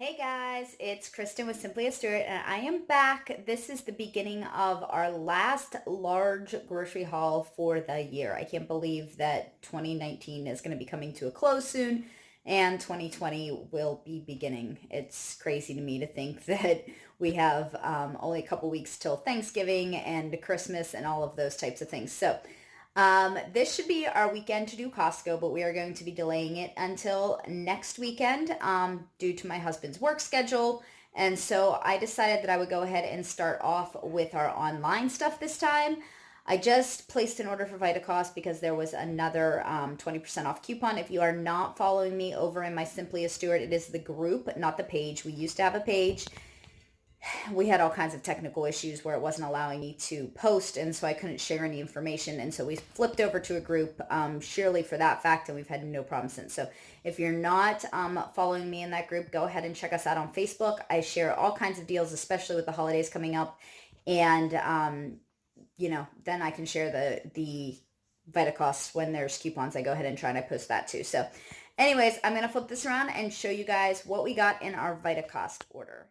Hey guys, it's Kristen with Simply a Stewart, and I am back. This is the beginning of our last large grocery haul for the year. I can't believe that 2019 is going to be coming to a close soon and 2020 will be beginning. It's crazy to me to think that we have only a couple weeks till Thanksgiving and Christmas and all of those types of things. This should be our weekend to do Costco, but we are going to be delaying it until next weekend due to my husband's work schedule. And so I decided that I would go ahead and start off with our online stuff this time. I just placed an order for Vitacost because there was another 20% off coupon. If you are not following me over in my Simply a Stewart, it is the group, not the page. We used to have a page. We had all kinds of technical issues where it wasn't allowing me to post, and so I couldn't share any information, and so we flipped over to a group surely for that fact, and we've had no problem since. So if you're not following me in that group, go ahead and check us out on Facebook. I share all kinds of deals, especially with the holidays coming up, and then I can share the Vitacosts when there's coupons. I go ahead and try and I post that too. So anyways, I'm going to flip this around and show you guys what we got in our Vitacost order.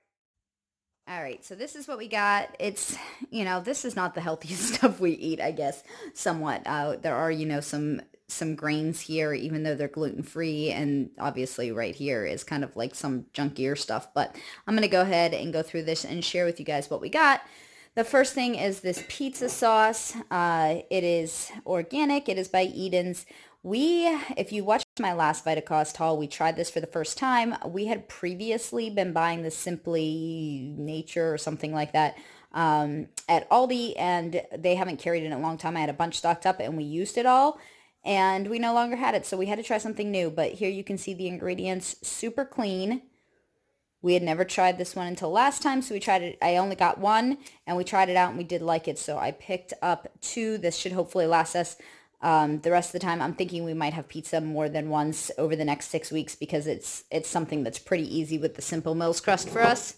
All right, so this is what we got. This is not the healthiest stuff we eat, I guess, somewhat. There are, some grains here, even though they're gluten-free, and obviously right here is kind of like some junkier stuff. But I'm going to go ahead and go through this and share with you guys what we got. The first thing is this pizza sauce. It is organic. It is by Eden's. If you watched my last Vitacost haul, we tried this for the first time. We had previously been buying the Simply Nature or something like that at Aldi, and they haven't carried it in a long time. I had a bunch stocked up, and we used it all, and we no longer had it, so we had to try something new. But here you can see the ingredients, super clean. We had never tried this one until last time, so we tried it. I only got one, and we tried it out, and we did like it, so I picked up two. This should hopefully last us the rest of the time. I'm thinking we might have pizza more than once over the next 6 weeks because it's something that's pretty easy with the Simple Mills crust for us.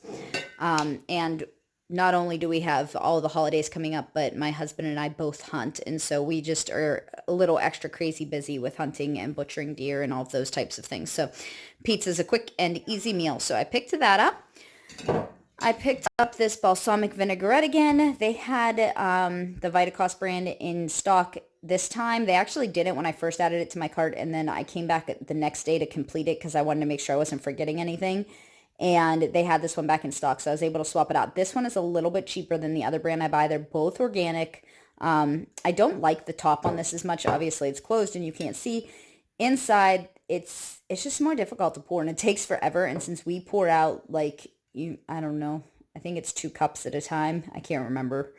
And not only do we have all the holidays coming up, but my husband and I both hunt. And so we just are a little extra crazy busy with hunting and butchering deer and all of those types of things. So pizza is a quick and easy meal. So I picked that up. I picked up this balsamic vinaigrette again. They had the Vitacost brand in stock this time. They actually didn't when I first added it to my cart, and then I came back the next day to complete it because I wanted to make sure I wasn't forgetting anything. And they had this one back in stock, so I was able to swap it out. This one is a little bit cheaper than the other brand I buy. They're both organic. I don't like the top on this as much. Obviously, it's closed and you can't see. Inside, it's just more difficult to pour, and it takes forever. And since we pour out I don't know, I think it's 2 cups at a time. I can't remember.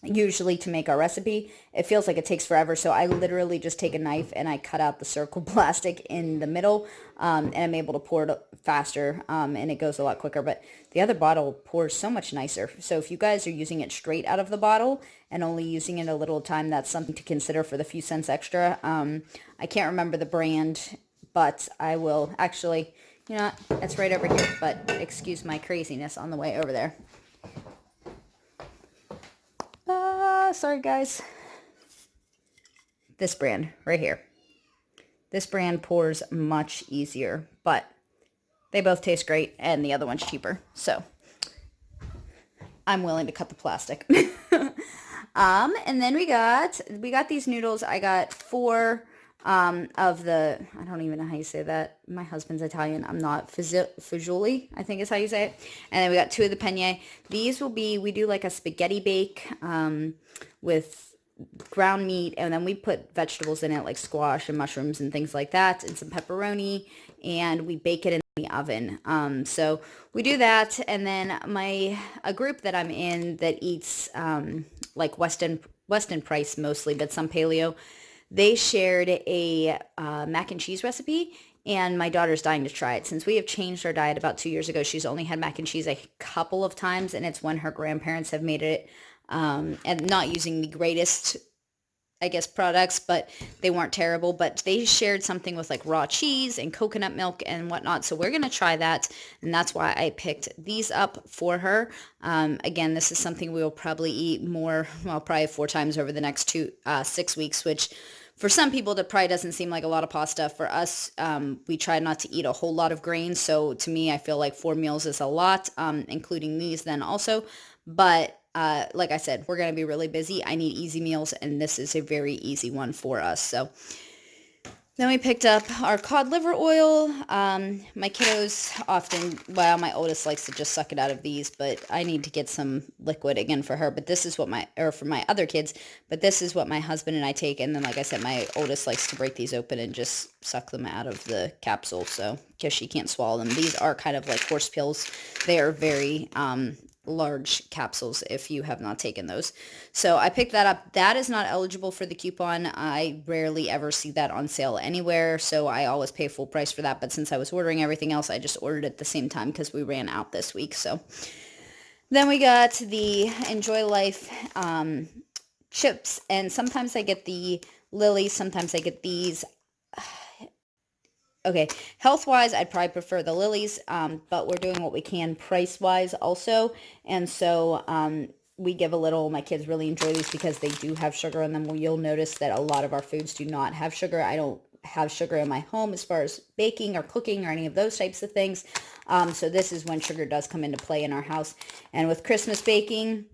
Usually to make our recipe, it feels like it takes forever. So I literally just take a knife and I cut out the circle plastic in the middle, and I'm able to pour it faster, and it goes a lot quicker. But the other bottle pours so much nicer. So if you guys are using it straight out of the bottle and only using it a little time, that's something to consider for the few cents extra. I can't remember the brand, but I will actually, it's right over here, but excuse my craziness on the way over there. Sorry guys. This brand right here. This brand pours much easier, but they both taste great and the other one's cheaper. So I'm willing to cut the plastic. And then we got these noodles. I got 4 of the, I don't even know how you say that. My husband's Italian. I'm not. Fagioli, I think is how you say it. And then we got 2 of the penne. These will be, we do like a spaghetti bake with ground meat, and then we put vegetables in it like squash and mushrooms and things like that, and some pepperoni, and we bake it in the oven. So we do that, and then a group that I'm in that eats like Weston Price mostly, but some paleo, they shared a mac and cheese recipe, and my daughter's dying to try it. Since we have changed our diet about 2 years ago, she's only had mac and cheese a couple of times, and it's when her grandparents have made it, and not using the greatest, I guess, products, but they weren't terrible. But they shared something with like raw cheese and coconut milk and whatnot. So we're going to try that. And that's why I picked these up for her. Again, this is something we will probably eat more, well, probably 4 times over the next 6 weeks, which For some people, that probably doesn't seem like a lot of pasta. For us, we try not to eat a whole lot of grains. So to me, I feel like 4 meals is a lot, including these then also. But like I said, we're going to be really busy. I need easy meals, and this is a very easy one for us. So then we picked up our cod liver oil. My kiddos often, well, my oldest likes to just suck it out of these, but I need to get some liquid again for her. But this is what or for my other kids, but this is what my husband and I take. And then, like I said, my oldest likes to break these open and just suck them out of the capsule. So, because she can't swallow them. These are kind of like horse pills. They are very, large capsules if you have not taken those. So I picked that up. That is not eligible for the coupon. I rarely ever see that on sale anywhere, so I always pay full price for that. But since I was ordering everything else, I just ordered it at the same time because we ran out this week. So then we got the Enjoy Life chips, and sometimes I get the Lily, sometimes I get these. Okay, health-wise, I'd probably prefer the Lilies, but we're doing what we can price-wise also. And so we give a little, my kids really enjoy these because they do have sugar in them. Well, you'll notice that a lot of our foods do not have sugar. I don't have sugar in my home as far as baking or cooking or any of those types of things. So this is when sugar does come into play in our house. And with Christmas baking,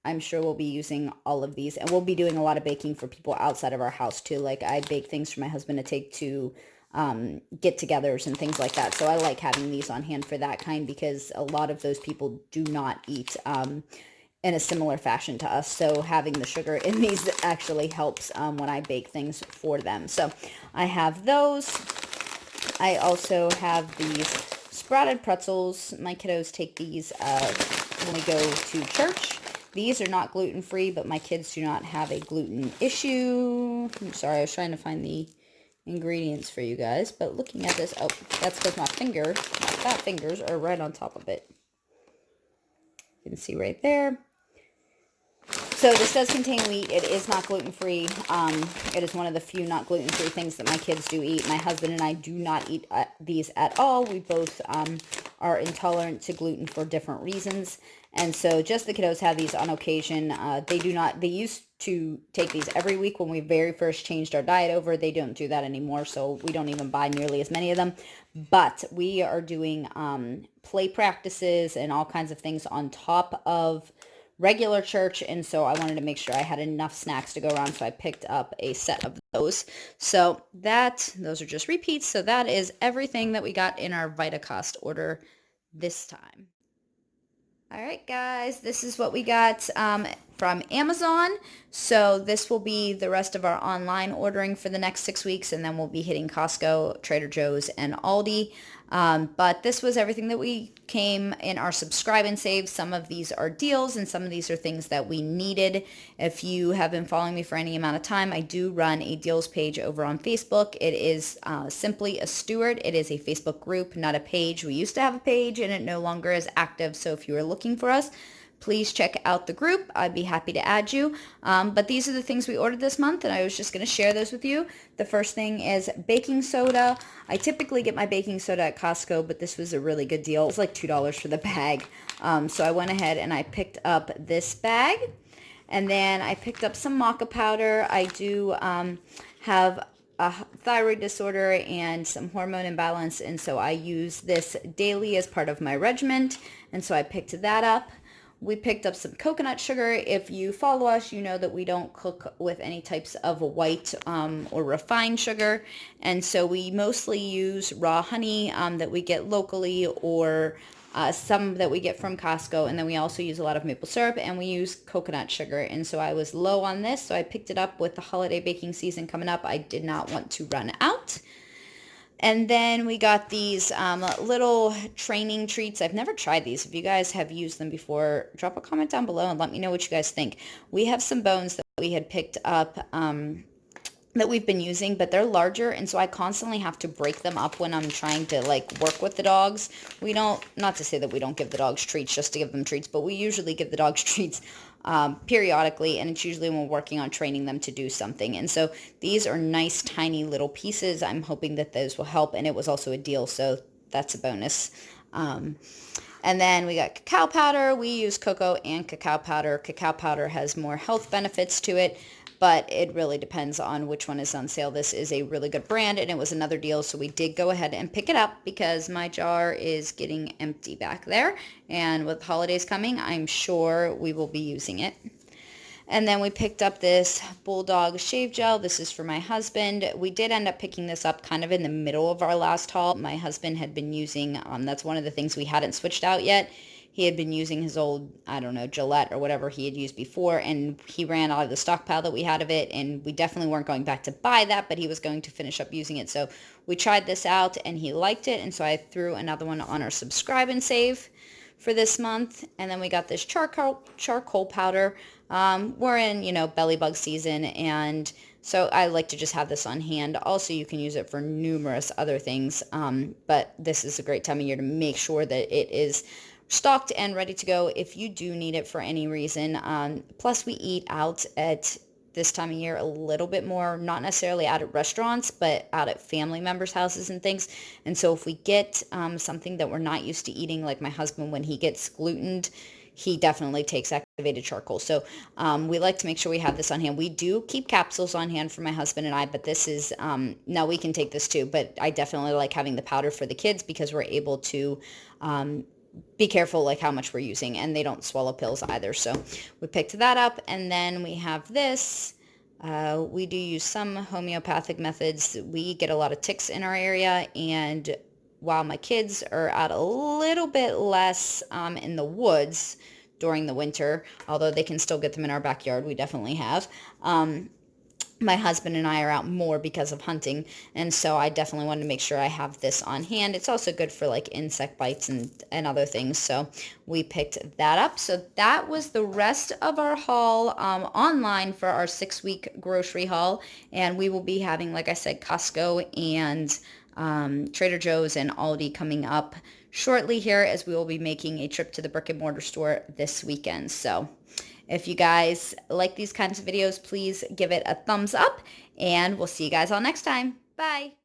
I'm sure we'll be using all of these. And we'll be doing a lot of baking for people outside of our house too. Like I bake things for my husband to take to get-togethers and things like that. So I like having these on hand for that kind because a lot of those people do not eat in a similar fashion to us. So having the sugar in these actually helps when I bake things for them. So I have those. I also have these sprouted pretzels. My kiddos take these when we go to church. These are not gluten-free, but my kids do not have a gluten issue. I'm sorry, I was trying to find the ingredients for you guys, but looking at this, oh, that's because my fat fingers are right on top of it. You can see right there. So this does contain wheat. It is not gluten-free. It is one of the few not gluten-free things that my kids do eat. My husband and I do not eat these at all. We both are intolerant to gluten for different reasons. And so just the kiddos have these on occasion. They used to take these every week when we very first changed our diet over. They don't do that anymore, so we don't even buy nearly as many of them. But we are doing play practices and all kinds of things on top of regular church, and so I wanted to make sure I had enough snacks to go around, so I picked up a set of those. So those are just repeats. So that is everything that we got in our Vitacost order this time. All right, guys, this is what we got from Amazon. So this will be the rest of our online ordering for the next 6 weeks, and then we'll be hitting Costco, Trader Joe's, and Aldi. But this was everything that we came in our subscribe and save. Some of these are deals, and some of these are things that we needed. If you have been following me for any amount of time, I do run a deals page over on Facebook. It is Simply a Steward. It is a Facebook group, not a page. We used to have a page, and it no longer is active. So if you are looking for us, please check out the group. I'd be happy to add you. But these are the things we ordered this month, and I was just going to share those with you. The first thing is baking soda. I typically get my baking soda at Costco, but this was a really good deal. It was like $2 for the bag. So I went ahead and I picked up this bag. And then I picked up some maca powder. I do have a thyroid disorder and some hormone imbalance, and so I use this daily as part of my regimen. And so I picked that up. We picked up some coconut sugar. If you follow us, you know that we don't cook with any types of white or refined sugar. And so we mostly use raw honey that we get locally, or some that we get from Costco. And then we also use a lot of maple syrup, and we use coconut sugar. And so I was low on this, so I picked it up. With the holiday baking season coming up, I did not want to run out. And then we got these little training treats. I've never tried these. If you guys have used them before, drop a comment down below and let me know what you guys think. We have some bones that we had picked up that we've been using, but they're larger, and so I constantly have to break them up when I'm trying to like work with the dogs. We don't, not to say that we don't give the dogs treats just to give them treats, but we usually give the dogs treats periodically, and it's usually when we're working on training them to do something. And so these are nice tiny little pieces. I'm hoping that those will help, and it was also a deal, so that's a bonus. And then we got cacao powder. We use cocoa and cacao powder. Cacao powder has more health benefits to it. but it really depends on which one is on sale. This is a really good brand, and it was another deal, so we did go ahead and pick it up because my jar is getting empty back there, and with holidays coming, I'm sure we will be using it. And then we picked up this Bulldog shave gel. This is for my husband. We did end up picking this up kind of in the middle of our last haul. My husband had been using, that's one of the things we hadn't switched out yet. He had been using his old, I don't know, Gillette or whatever he had used before, and he ran out of the stockpile that we had of it, and we definitely weren't going back to buy that, but he was going to finish up using it. So we tried this out, and he liked it, and so I threw another one on our subscribe and save for this month. And then we got this charcoal powder. We're in, belly bug season, and so I like to just have this on hand. Also, you can use it for numerous other things, but this is a great time of year to make sure that it is stocked and ready to go if you do need it for any reason. Plus, we eat out at this time of year a little bit more, not necessarily out at restaurants, but out at family members' houses and things. And so if we get something that we're not used to eating, like my husband, when he gets glutened, he definitely takes activated charcoal. So we like to make sure we have this on hand. We do keep capsules on hand for my husband and I, but this is, now we can take this too, but I definitely like having the powder for the kids because we're able to be careful like how much we're using, and they don't swallow pills either. So we picked that up, and then we have this. We do use some homeopathic methods. We get a lot of ticks in our area, and while my kids are out a little bit less in the woods during the winter, although they can still get them in our backyard, we definitely have. My husband and I are out more because of hunting, and so I definitely wanted to make sure I have this on hand. It's also good for like insect bites and other things, so we picked that up. So that was the rest of our haul online for our 6-week grocery haul, and we will be having, like I said, Costco and Trader Joe's and Aldi coming up shortly here, as we will be making a trip to the brick and mortar store this weekend. So if you guys like these kinds of videos, please give it a thumbs up, and we'll see you guys all next time. Bye.